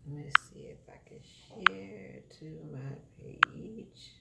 Let me see if I can share to my page.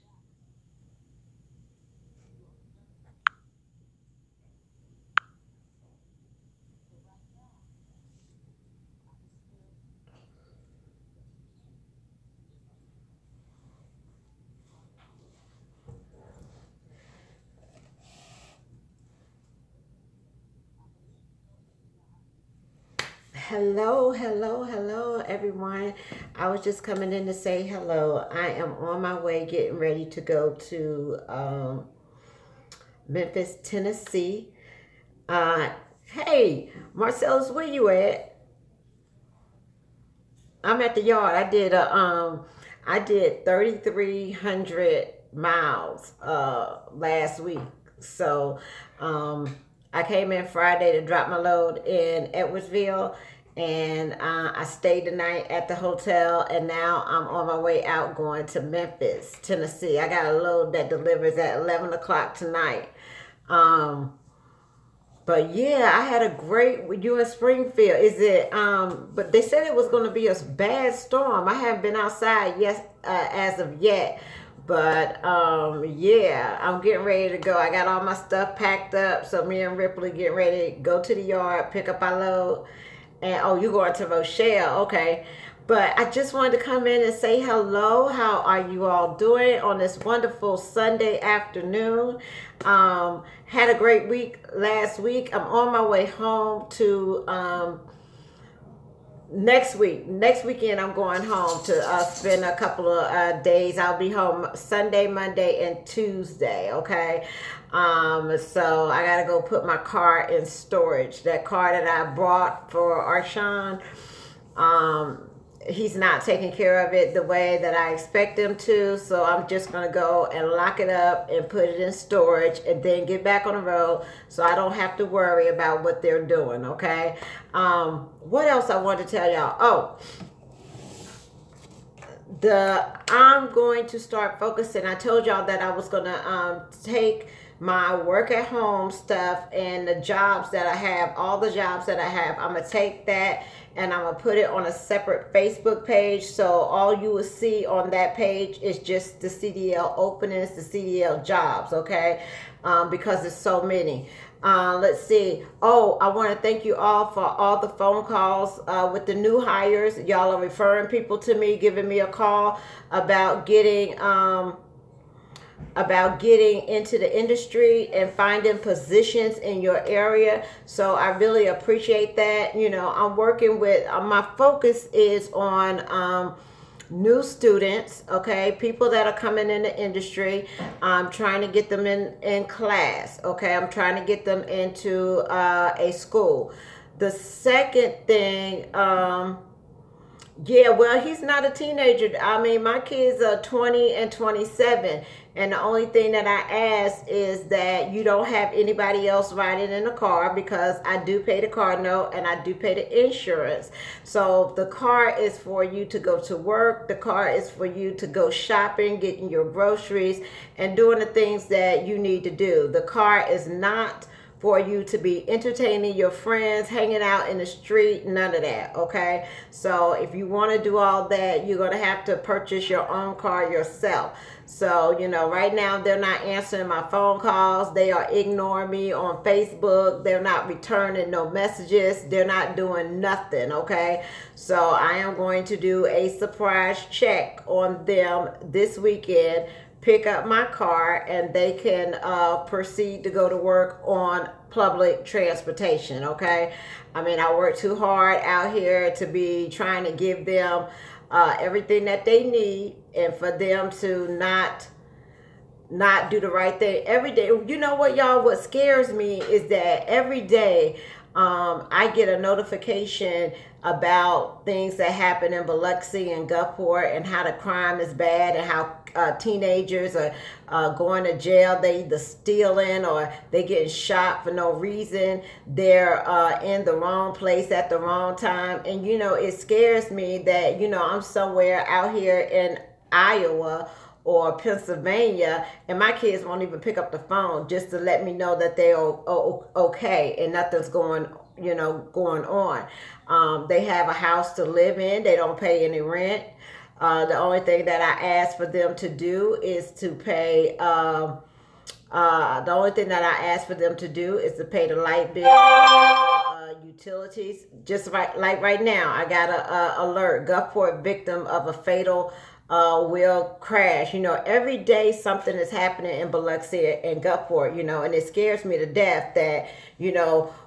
Hello, hello, hello, everyone. I was just coming in to say hello. I am on my way getting ready to go to Memphis, Tennessee. Uh, hey, Marcellus, where you at? I'm at the yard. I did 3,300 miles last week. So I came in Friday to drop my load in Edwardsville, and I stayed the night at the hotel, and now I'm on my way out going to Memphis, Tennessee. I got a load that delivers at 11 o'clock tonight. Um, but yeah, I had a great you in Springfield. Is it but they said it was going to be a bad storm. I haven't been outside yet as of yet. But yeah, I'm getting ready to go. I got all my stuff packed up. So me and Ripley getting ready to go to the yard, pick up our load. And oh, you going to Rochelle. Okay. But I just wanted to come in and say hello. How are you all doing on this wonderful Sunday afternoon? Had a great week last week. I'm on my way home to next weekend. I'm going home to spend a couple of days. I'll be home Sunday, Monday, and Tuesday. Okay. So I gotta go put my car in storage. That car that I bought for Arshawn, he's not taking care of it the way that I expect him to. So I'm just going to go and lock it up and put it in storage and then get back on the road so I don't have to worry about what they're doing. Okay. What else I want to tell y'all? Oh, I'm going to start focusing. I told y'all that I was going to take my work at home stuff and the jobs that I have, all the jobs that I have, I'm gonna take that and I'm gonna put it on a separate Facebook page. So all you will see on that page is just the CDL openings, the CDL jobs, okay? Because there's so many. Let's see. Oh, I want to thank you all for all the phone calls with the new hires. Y'all are referring people to me, giving me a call about getting into the industry and finding positions in your area. So I really appreciate that. You know, I'm working with, my focus is on new students, okay, people that are coming in the industry. I'm trying to get them in class, okay. I'm trying to get them into a school. The second thing, yeah, well, he's not a teenager. I mean, my kids are 20 and 27. And the only thing that I ask is that you don't have anybody else riding in the car, because I do pay the car note and I do pay the insurance. So the car is for you to go to work. The car is for you to go shopping, getting your groceries, and doing the things that you need to do. The car is not for you to be entertaining your friends, hanging out in the street, none of that, okay? So if you want to do all that, you're going to have to purchase your own car yourself. So, you know, right now they're not answering my phone calls. They are ignoring me on Facebook. They're not returning no messages. They're not doing nothing, okay? So I am going to do a surprise check on them this weekend, pick up my car, and they can proceed to go to work on public transportation, okay? I mean, I work too hard out here to be trying to give them everything that they need, and for them to not do the right thing every day. You know what, y'all, what scares me is that every day I get a notification about things that happen in Biloxi and Gulfport, and how the crime is bad, and how teenagers are going to jail. They either stealing or they getting shot for no reason. They're in the wrong place at the wrong time. And, you know, it scares me that, you know, I'm somewhere out here in Iowa or Pennsylvania, and my kids won't even pick up the phone just to let me know that they're okay and nothing's going going on. They have a house to live in. They don't pay any rent. The only thing that I ask for them to do is to pay. The only thing that I ask for them to do is to pay the light bill, utilities. Just like right now, I got a alert: Gulfport victim of a fatal wheel crash. Every day something is happening in Biloxi and Gulfport. And it scares me to death that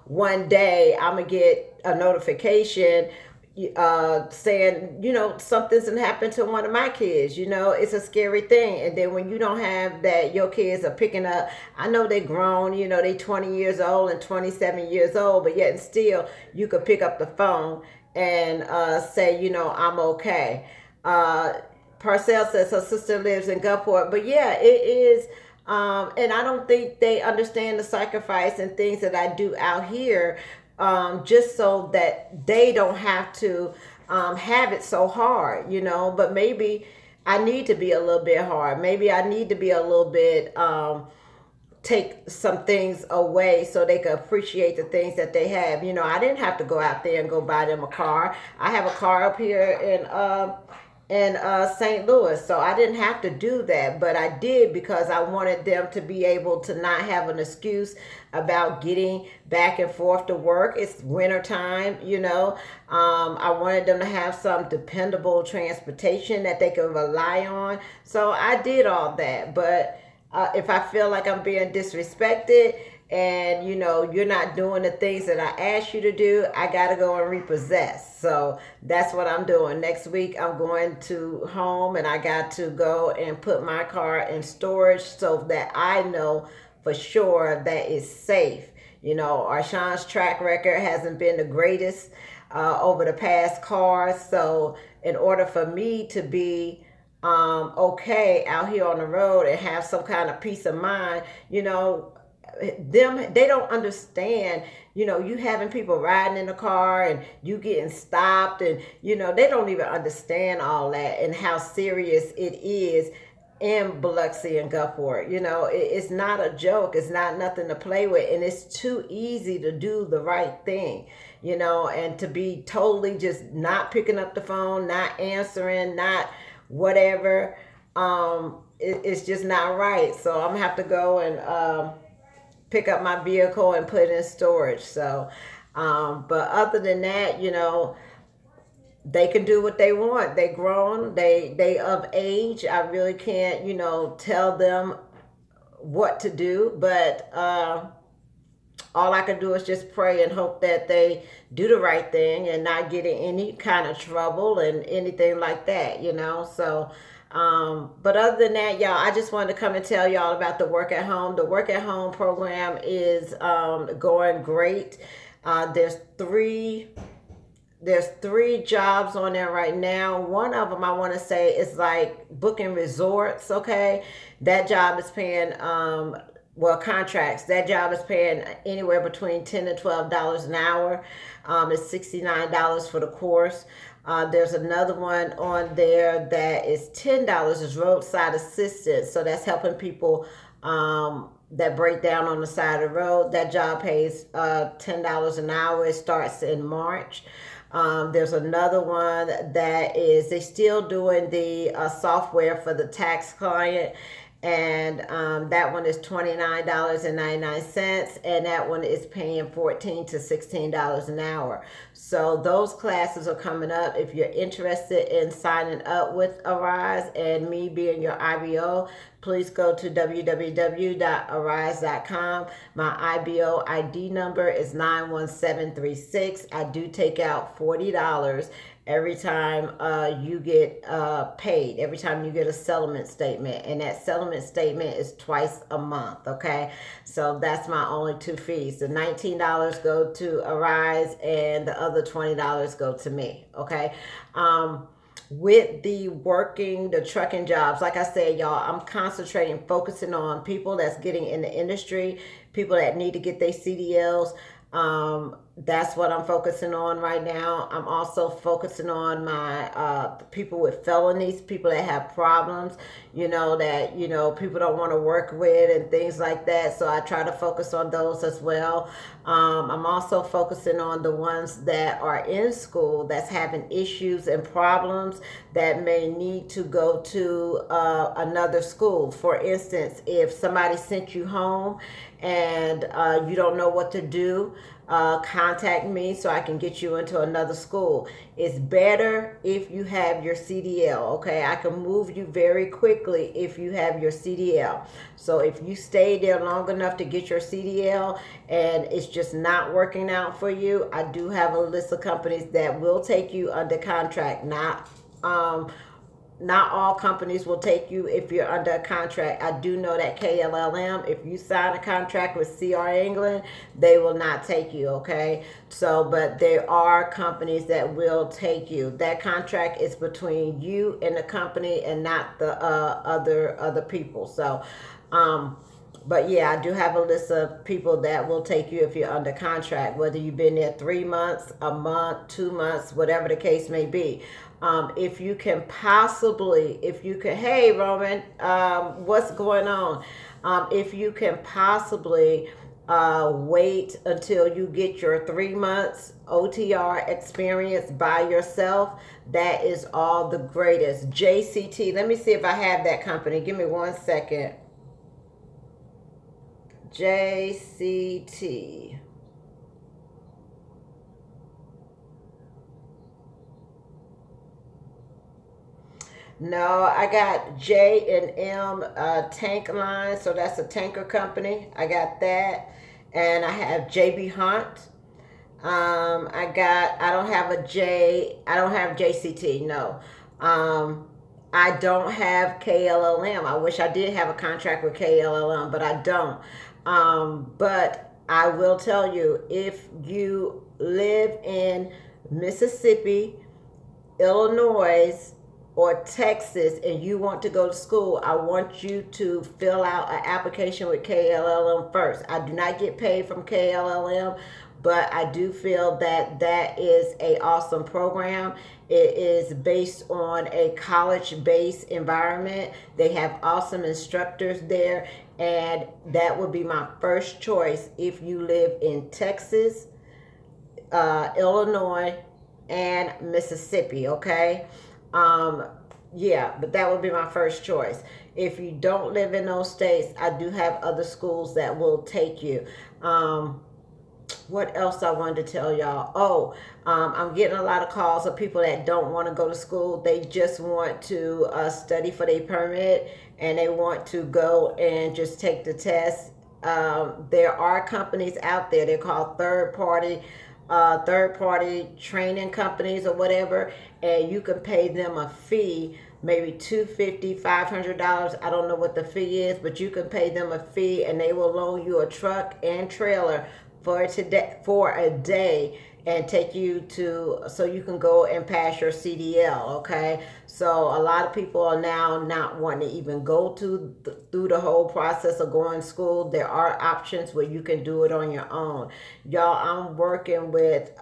one day I'm gonna get a notification saying, something's happened to one of my kids. It's a scary thing. And then when you don't have that, your kids are picking up. I know they're grown, they 20 years old and 27 years old, but yet and still you could pick up the phone and say, I'm okay. Parcell says her sister lives in Gulfport, but yeah, it is. And I don't think they understand the sacrifice and things that I do out here, just so that they don't have to have it so hard, but maybe I need to be a little bit hard. Maybe I need to be a little bit, take some things away so they can appreciate the things that they have. I didn't have to go out there and go buy them a car. I have a car up here in St. Louis, so I didn't have to do that, but I did because I wanted them to be able to not have an excuse about getting back and forth to work. It's winter time, I wanted them to have some dependable transportation that they can rely on. So I did all that, but if I feel like I'm being disrespected and you're not doing the things that I asked you to do, I gotta go and repossess. So that's what I'm doing. Next week I'm going to home and I got to go and put my car in storage so that I know for sure that it's safe. Arshawn's track record hasn't been the greatest over the past cars, so in order for me to be okay out here on the road and have some kind of peace of mind, they don't understand, you having people riding in the car and you getting stopped, and they don't even understand all that and how serious it is in Biloxi and Gulfport. It's not a joke. It's not nothing to play with, and it's too easy to do the right thing, and to be totally just not picking up the phone, not answering, not whatever. It's just not right. So I'm gonna have to go and pick up my vehicle and put it in storage. So but other than that, they can do what they want. They grown, they of age. I really can't tell them what to do, but all I can do is just pray and hope that they do the right thing and not get in any kind of trouble and anything like that, so but other than that, y'all, I just wanted to come and tell y'all about the work at home. The work at home program is going great. There's three jobs on there right now. One of them I want to say is like booking resorts. Okay, that job is paying contracts. That job is paying anywhere between $10 to $12 an hour. It's $69 for the course. There's another one on there that is $10. Is roadside assistance. So that's helping people that break down on the side of the road. That job pays $10 an hour. It starts in March. There's another one that is, they still doing the software for the tax client, and that one is $29.99, and that one is paying $14 to $16 an hour. So those classes are coming up. If you're interested in signing up with Arise and me being your IBO, please go to www.arise.com. My IBO ID number is 91736. I do take out $40 every time you get paid, every time you get a settlement statement. And that settlement statement is twice a month, okay? So that's my only two fees. The $19 go to Arise and the other $20 go to me, okay? With the trucking jobs, like I said, y'all, I'm concentrating, focusing on people that's getting in the industry, people that need to get their CDLs, That's what I'm focusing on right now. I'm also focusing on my people with felonies, people that have problems, that, people don't want to work with and things like that. So I try to focus on those as well. I'm also focusing on the ones that are in school that's having issues and problems that may need to go to another school. For instance, if somebody sent you home and you don't know what to do, contact me so I can get you into another school. It's better if you have your CDL, okay? I can move you very quickly if you have your CDL. So if you stay there long enough to get your CDL and it's just not working out for you, I do have a list of companies that will take you under contract. Not all companies will take you if you're under a contract. I do know that KLLM, if you sign a contract with CR England, they will not take you, okay? So, but there are companies that will take you. That contract is between you and the company and not the other people. So, but yeah, I do have a list of people that will take you if you're under contract, whether you've been there 3 months, a month, 2 months, whatever the case may be. If you can, hey Roman, what's going on? If you can possibly wait until you get your 3 months OTR experience by yourself, that is all the greatest. JCT, let me see if I have that company. Give me 1 second. JCT. No, I got J&M tank line, so that's a tanker company. I got that, and I have JB Hunt. I don't have I don't have JCT. No, I don't have KLLM. I wish I did have a contract with KLLM, but I don't. But I will tell you, if you live in Mississippi, Illinois, or Texas and you want to go to school, I want you to fill out an application with KLLM first. I do not get paid from KLLM, but I do feel that that is a awesome program. It is based on a college-based environment. They have awesome instructors there, and that would be my first choice if you live in Texas, Illinois, and Mississippi, okay? Yeah, but that would be my first choice. If you don't live in those states, I do have other schools that will take you. What else I wanted to tell y'all? Oh, I'm getting a lot of calls of people that don't want to go to school. They just want to study for their permit, and they want to go and just take the test. There are companies out there. They're called third-party training companies or whatever, and you can pay them a fee, maybe $250, $500. I don't know what the fee is, but you can pay them a fee, and they will loan you a truck and trailer for a day and take you to, so you can go and pass your CDL, okay? So a lot of people are now not wanting to even go through the whole process of going to school. There are options where you can do it on your own. Y'all, I'm working with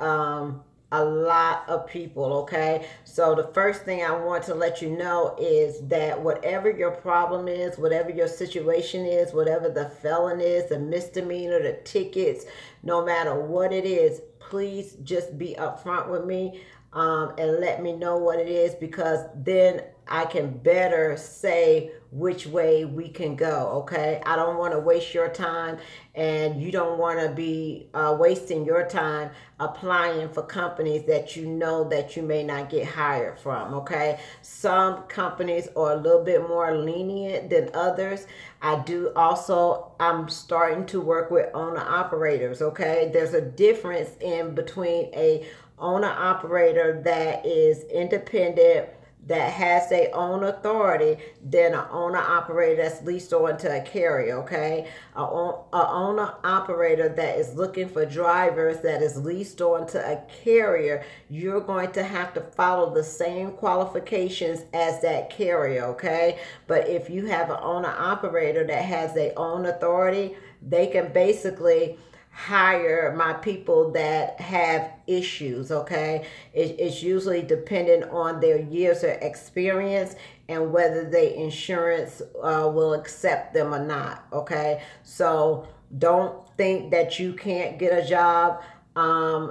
a lot of people, okay? So the first thing I want to let you know is that whatever your problem is, whatever your situation is, whatever the felon is, the misdemeanor, the tickets, no matter what it is, please just be upfront with me and let me know what it is, because then I can better say which way we can go, okay? I don't want to waste your time, and you don't want to be wasting your time applying for companies that you know that you may not get hired from, okay? Some companies are a little bit more lenient than others. I'm starting to work with owner-operators, okay? There's a difference in between a owner-operator that is independent, that has their own authority, than an owner-operator that's leased on to a carrier, okay? A owner-operator that is looking for drivers that is leased on to a carrier, you're going to have to follow the same qualifications as that carrier, okay? But if you have an owner-operator that has their own authority, they can basically hire my people that have issues, okay? It's usually dependent on their years of experience and whether the insurance will accept them or not, okay? So don't think that you can't get a job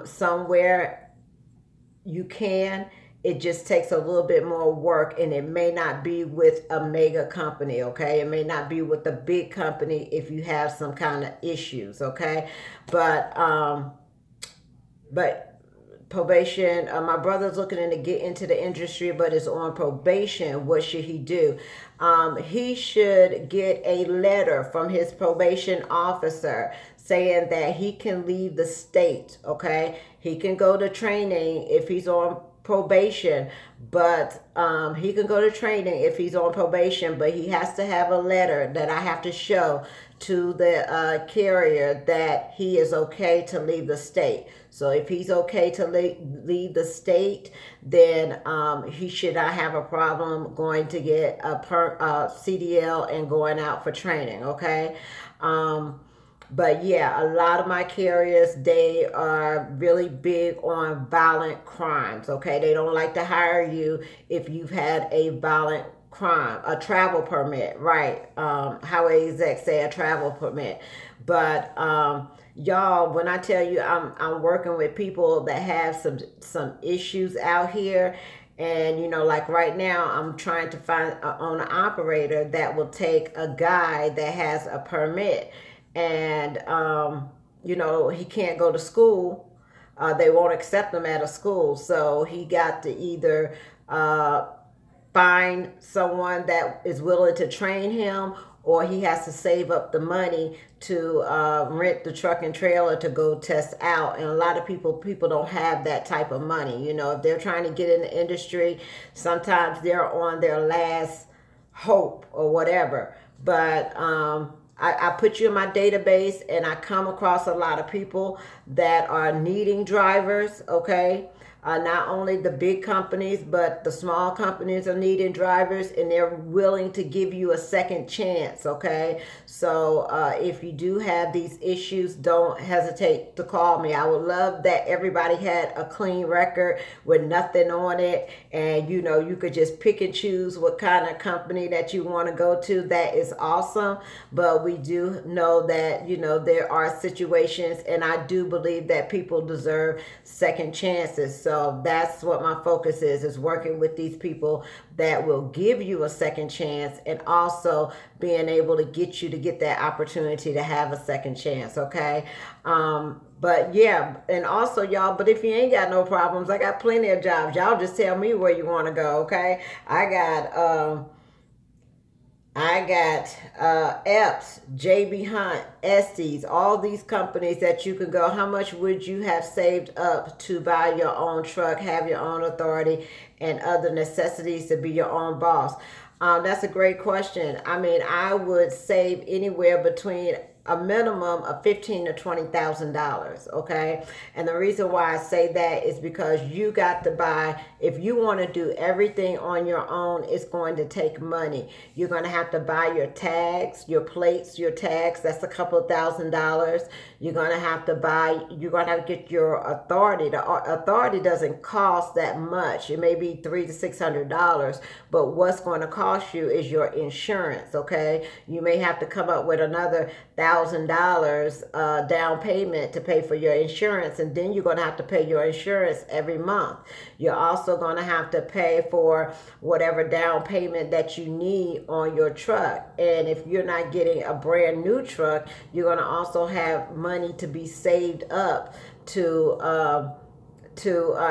somewhere. You can. It just takes a little bit more work, and it may not be with a mega company, okay? It may not be with a big company if you have some kind of issues, okay? But probation, my brother's looking to get into the industry but is on probation. What should he do? He should get a letter from his probation officer saying that he can leave the state, okay? He can go to training if he's on probation, but he can go to training if he's on probation, but he has to have a letter that I have to show to the carrier that he is okay to leave the state. So if he's okay to leave the state, then he should not have a problem going to get a CDL and going out for training, okay? But yeah, a lot of my carriers, they are really big on violent crimes, okay? They don't like to hire you if you've had a violent crime, a travel permit, right? Highway execs say a travel permit. But y'all, when I tell you I'm working with people that have some issues out here, and you know, like right now I'm trying to find an owner operator that will take a guy that has a permit, and you know, he can't go to school. They won't accept him at a school, so he got to either find someone that is willing to train him, or he has to save up the money to rent the truck and trailer to go test out. And a lot of people don't have that type of money. You know, if they're trying to get in the industry, sometimes they're on their last hope or whatever. But I put you in my database, and I come across a lot of people that are needing drivers, okay? Not only the big companies, but the small companies are needing drivers, and they're willing to give you a second chance, okay? So if you do have these issues, don't hesitate to call me. I would love that everybody had a clean record with nothing on it, and you know, you could just pick and choose what kind of company that you want to go to. That is awesome. But we do know that, you know, there are situations, and I do believe that people deserve second chances. So that's what my focus is working with these people that will give you a second chance, and also being able to get that opportunity to have a second chance, okay? But yeah, and also y'all, but if you ain't got no problems, I got plenty of jobs. Y'all just tell me where you want to go, okay? I got Epps, JB Hunt, Estes, all these companies that you can go. How much would you have saved up to buy your own truck, have your own authority, and other necessities to be your own boss? That's a great question. I mean, I would save anywhere between a minimum of $15,000 to $20,000, okay? And the reason why I say that is because you got to buy, if you want to do everything on your own, it's going to take money. You're going to have to buy your tags, your plates, your tags. That's a couple of $1,000s. You're going to have to buy, you're going to have to get your authority. The authority doesn't cost that much. It may be $300 to $600, but what's going to cost you is your insurance, okay? You may have to come up with another $1,000 down payment to pay for your insurance, and then you're going to have to pay your insurance every month. You're also going to have to pay for whatever down payment that you need on your truck. And if you're not getting a brand new truck, you're going to also have money to be saved up to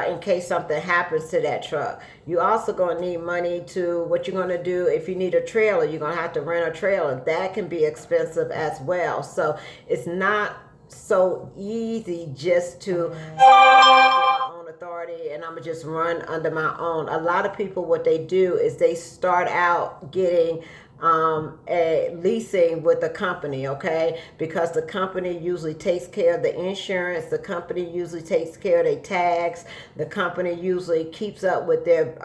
in case something happens to that truck. You also going to need money to, what you're going to do if you need a trailer, you're going to have to rent a trailer. That can be expensive as well. So it's not so easy just to get my own authority and I'm going to just run under my own. A lot of people, what they do is they start out getting a leasing with the company, okay? Because the company usually takes care of the insurance, the company usually takes care of their tags, the company usually keeps up with their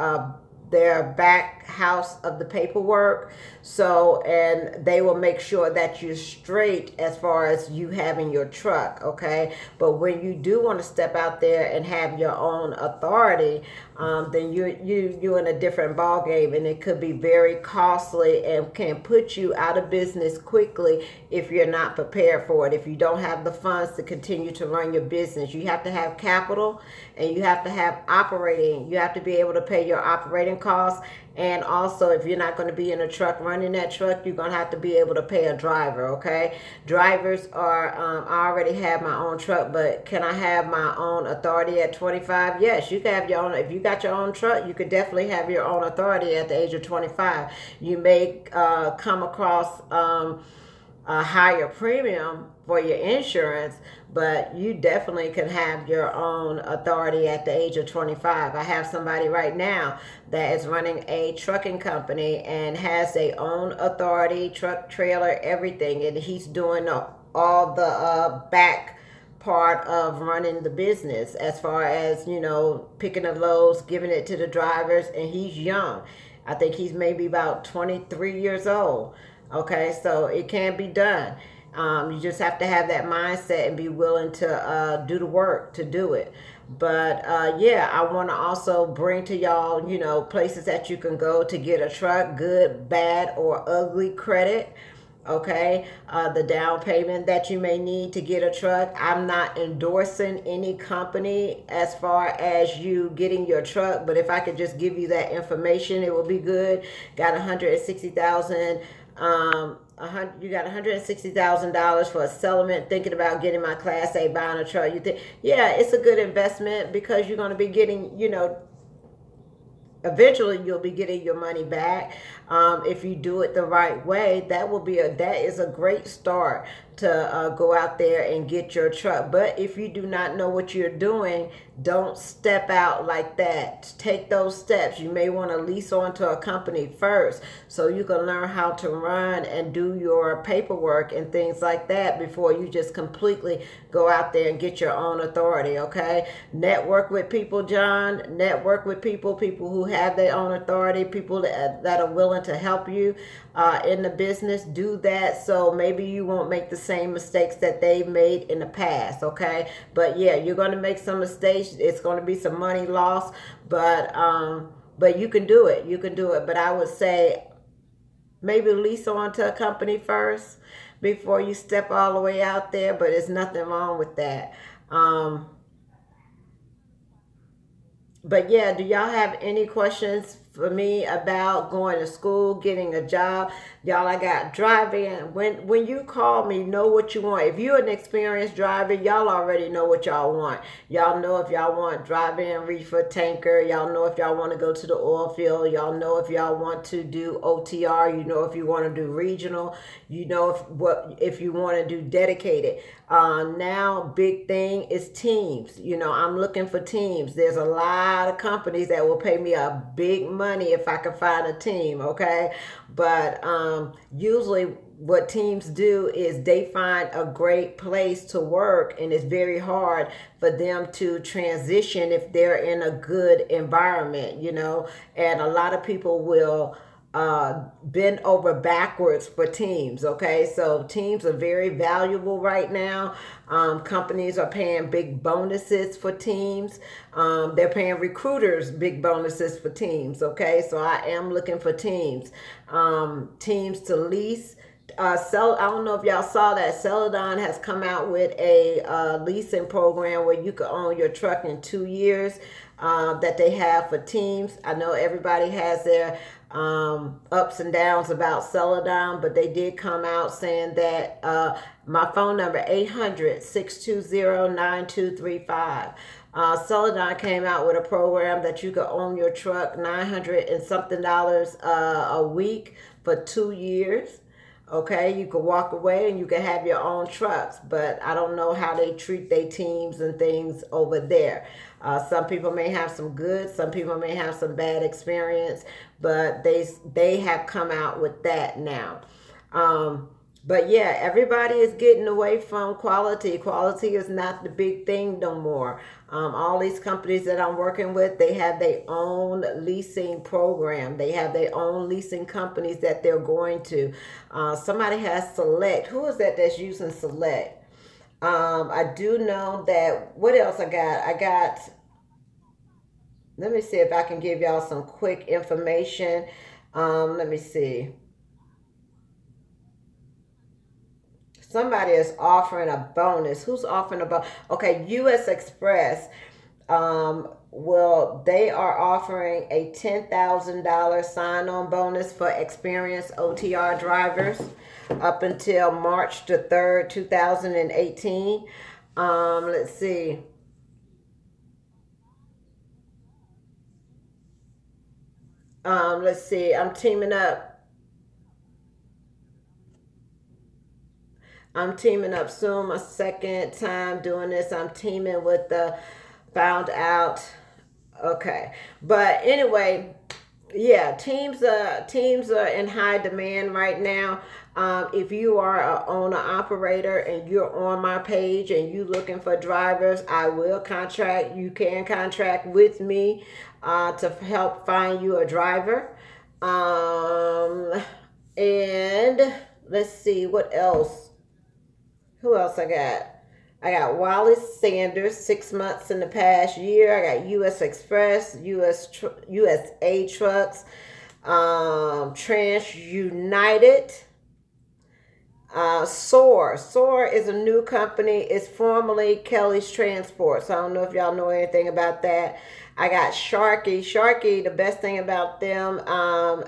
their back house of the paperwork. So, and they will make sure that you're straight as far as you having your truck, okay? But when you do want to step out there and have your own authority, then you're in a different ball game, and it could be very costly and can put you out of business quickly if you're not prepared for it. If you don't have the funds to continue to run your business, you have to have capital, and you have to have operating. You have to be able to pay your operating costs. And also, if you're not going to be in a truck running that truck, you're going to have to be able to pay a driver, okay? Drivers are, I already have my own truck, but can I have my own authority at 25? Yes, you can have your own. If you got your own truck, you could definitely have your own authority at the age of 25. You may come across a higher premium for your insurance, but you definitely can have your own authority at the age of 25. I have somebody right now that is running a trucking company and has their own authority, truck, trailer, everything, and he's doing all the back part of running the business as far as, you know, picking the loads, giving it to the drivers, and he's young. I think he's maybe about 23 years old. Okay, so it can be done. You just have to have that mindset and be willing to do the work to do it. But yeah, I want to also bring to y'all, you know, places that you can go to get a truck, good, bad, or ugly credit. Okay, the down payment that you may need to get a truck. I'm not endorsing any company as far as you getting your truck, but if I could just give you that information, it will be good. Got 160,000. You got $160,000 for a settlement. Thinking about getting my Class A, buying a truck. You think, yeah, it's a good investment because you're going to be getting, you know, eventually you'll be getting your money back. If you do it the right way, that is a great start to go out there and get your truck. But if you do not know what you're doing, don't step out like that. Take those steps. You may want to lease onto a company first so you can learn how to run and do your paperwork and things like that before you just completely go out there and get your own authority, okay? Network with people, John. Network with people who have their own authority, people that are willing to help you in the business. Do that so maybe you won't make the same mistakes that they've made in the past, okay? But yeah, you're going to make some mistakes. It's going to be some money lost, but you can do it. You can do it. But I would say maybe lease on to a company first before you step all the way out there, but there's nothing wrong with that. But yeah, do y'all have any questions for me about going to school, getting a job? Y'all, I got driving. When you call me, know what you want. If you're an experienced driver, y'all already know what y'all want. Y'all know if y'all want driving reefer tanker. Y'all know if y'all want to go to the oil field. Y'all know if y'all want to do OTR. You know if you want to do regional. You know if you want to do dedicated. Now, big thing is teams. You know, I'm looking for teams. There's a lot of companies that will pay me a big money if I can find a team, okay? But usually what teams do is they find a great place to work, and it's very hard for them to transition if they're in a good environment, you know? And a lot of people will bend over backwards for teams, okay? So teams are very valuable right now. Companies are paying big bonuses for teams. They're paying recruiters big bonuses for teams, okay? So I am looking for teams. Teams to lease. I don't know if y'all saw that Celadon has come out with a leasing program where you can own your truck in 2 years that they have for teams. I know everybody has their ups and downs about Celadon, but they did come out saying that my phone number 800-620-9235. Celadon came out with a program that you could own your truck $900 and something a week for 2 years. Okay, you could walk away and you can have your own trucks, but I don't know how they treat their teams and things over there. Some people may have some good, some people may have some bad experience, but they have come out with that now. But yeah, everybody is getting away from quality. Quality is not the big thing no more. All these companies that I'm working with, they have their own leasing program. They have their own leasing companies that they're going to. Somebody has Select. Who is that that's using Select? I do know that. What else I got? Let me see if I can give y'all some quick information. Let me see. Somebody is offering a bonus. Who's offering a bonus? Okay, U.S. Express. Well, they are offering a $10,000 sign-on bonus for experienced OTR drivers up until March the 3rd, 2018. Let's see. Let's see. I'm teaming up soon. My second time doing this. I'm teaming with the found out. Okay. But anyway, yeah, teams are in high demand right now. If you are an owner operator and you're on my page and you looking for drivers, I will contract. You can contract with me to help find you a driver. And let's see what else. Who else I got? I got Wallace Sanders, 6 months in the past year. I got U.S. Express, USA Trucks, Trans United, Soar is a new company. It's formerly Kelly's Transport. So I don't know if y'all know anything about that. I got Sharky, the best thing about them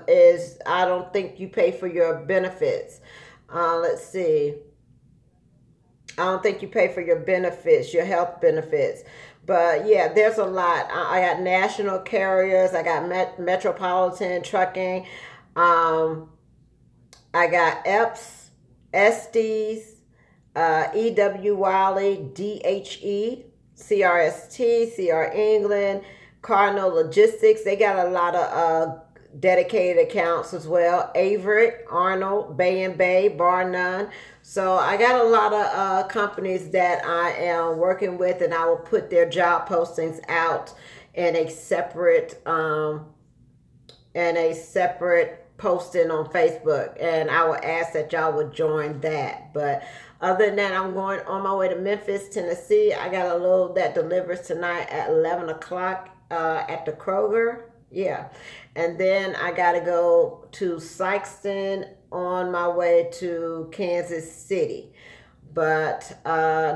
is I don't think you pay for your benefits. Let's see. I don't think you pay for your benefits, your health benefits. But yeah, there's a lot. I got national carriers. I got Metropolitan Trucking. I got EPS, Estes, EW Wiley, DHE, CRST, CR England, Cardinal Logistics. They got a lot of dedicated accounts as well. Averitt, Arnold, Bay and Bay, bar none. So I got a lot of companies that I am working with, and I will put their job postings out in a separate posting on Facebook, and I will ask that y'all would join that. But other than that, I'm going on my way to Memphis, Tennessee. I got a load that delivers tonight at 11 o'clock at the Kroger. Yeah. And then I got to go to Sykeston on my way to Kansas City. But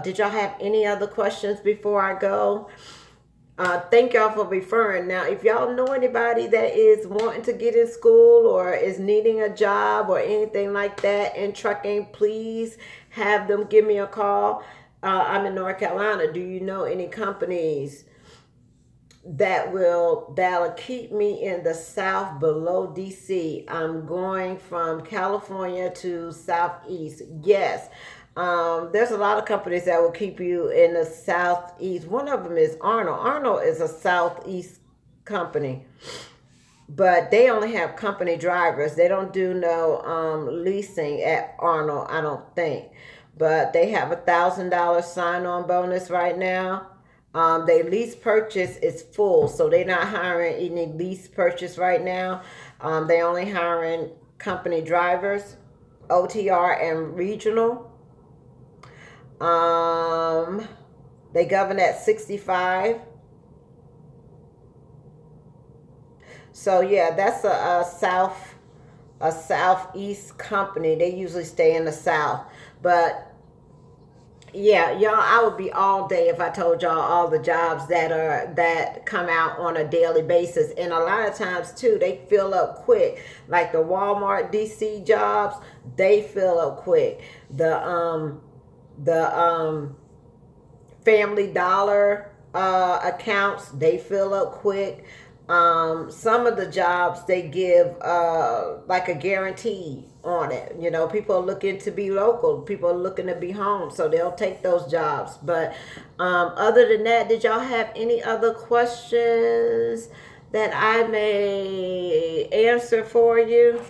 did y'all have any other questions before I go? Thank y'all for referring. Now, if y'all know anybody that is wanting to get in school or is needing a job or anything like that in trucking, please have them give me a call. I'm in North Carolina. Do you know any companies that'll keep me in the South below DC? I'm going from California to Southeast. Yes. There's a lot of companies that will keep you in the Southeast. One of them is Arnold. Arnold is a Southeast company, but they only have company drivers. They don't do no leasing at Arnold, I don't think. But they have $1,000 sign-on bonus right now. They lease purchase is full, so they're not hiring any lease purchase right now. They only hiring company drivers, OTR and regional. They govern at 65. So yeah, that's a southeast company. They usually stay in the south. But yeah, y'all, I would be all day if I told y'all all the jobs that come out on a daily basis. And a lot of times too, they fill up quick. Like the Walmart DC jobs, they fill up quick. The Family Dollar accounts, they fill up quick. Some of the jobs they give like a guarantee on it. You know, people are looking to be local, people are looking to be home, so they'll take those jobs. But other than that, did y'all have any other questions that I may answer for you?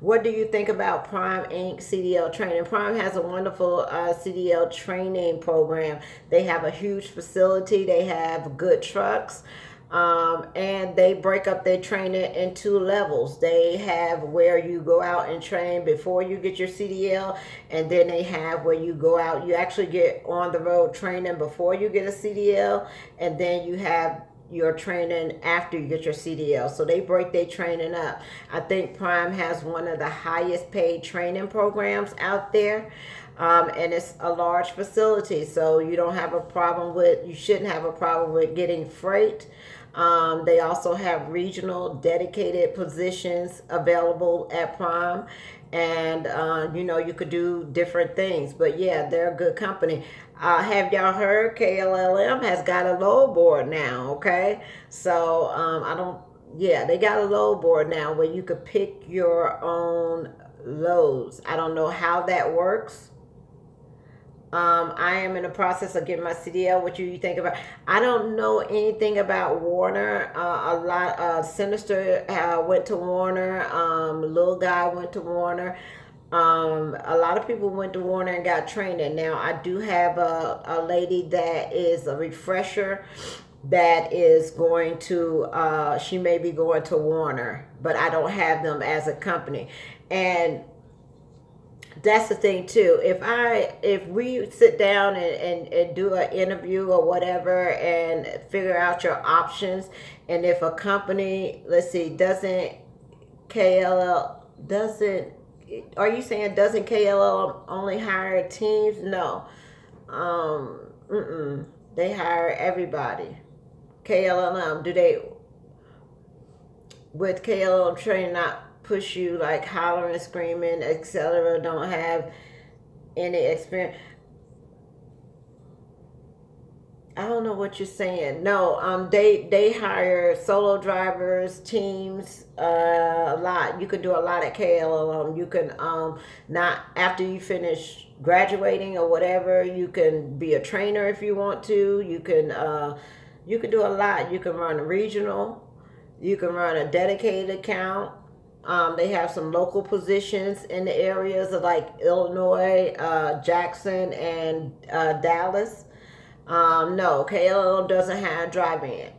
What do you think about Prime Inc. CDL training? Prime has a wonderful CDL training program. They have a huge facility. They have good trucks. And they break up their training in 2 levels. They have where you go out and train before you get your CDL, and then they have where you go out, you actually get on the road training before you get a CDL, and then you have your training after you get your CDL. So they break their training up. I think Prime has one of the highest paid training programs out there. And it's a large facility, so you don't have a problem with, you shouldn't have a problem with getting freight. They also have regional dedicated positions available at Prime, and you know, you could do different things. But yeah, they're a good company. Have y'all heard KLLM has got a load board now? Okay, so yeah, they got a load board now where you could pick your own loads. I don't know how that works. I am in the process of getting my CDL. What you think about? I don't know anything about Warner. Sinister went to Warner. Little guy went to Warner. A lot of people went to Warner and got training. Now, I do have a lady that is a refresher that is going to, she may be going to Warner, but I don't have them as a company. And that's the thing too. If we sit down and do an interview or whatever and figure out your options, and if a company, let's see, doesn't are you saying doesn't KLL only hire teams? No. They hire everybody. KLLM, with KLLM training not push you like hollering, screaming, etc., don't have any experience? I don't know what you're saying. No, they hire solo drivers, teams, a lot. You can do a lot at KLLM. You can not after you finish graduating or whatever, you can be a trainer if you want to. You can do a lot. You can run a regional. You can run a dedicated account. They have some local positions in the areas of like Illinois, Jackson, and Dallas. No, KLL doesn't have drive-in.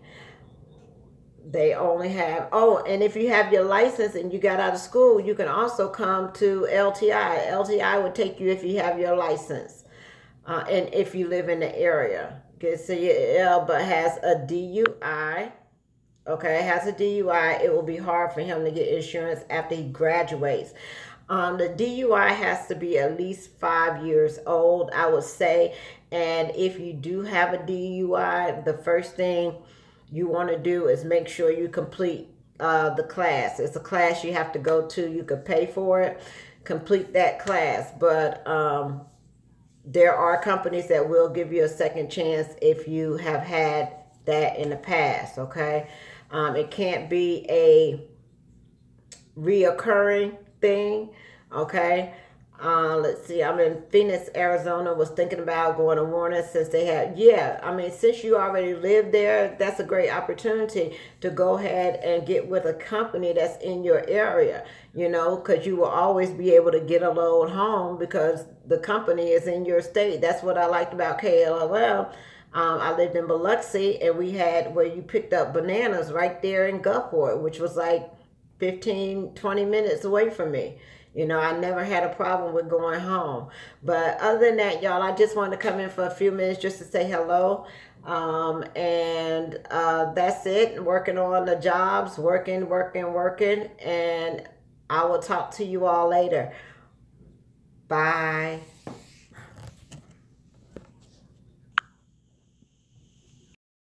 They only have, and if you have your license and you got out of school, you can also come to LTI. LTI would take you if you have your license, and if you live in the area. Okay, so but has a DUI. Okay, has a DUI, it will be hard for him to get insurance after he graduates. The DUI has to be at least 5 years old, I would say. And if you do have a DUI, the first thing you want to do is make sure you complete the class. It's a class you have to go to. You could pay for it, complete that class. But there are companies that will give you a second chance if you have had that in the past, okay? It can't be a reoccurring thing, okay? Let's see, I'm in Phoenix, Arizona, was thinking about going to Warner since they have, since you already live there, that's a great opportunity to go ahead and get with a company that's in your area, you know, because you will always be able to get a load home because the company is in your state. That's what I liked about KLLM. I lived in Biloxi, and we had where you picked up bananas right there in Gulfport, which was like 15, 20 minutes away from me. You know, I never had a problem with going home. But other than that, y'all, I just wanted to come in for a few minutes just to say hello. That's it. Working on the jobs, working. And I will talk to you all later. Bye.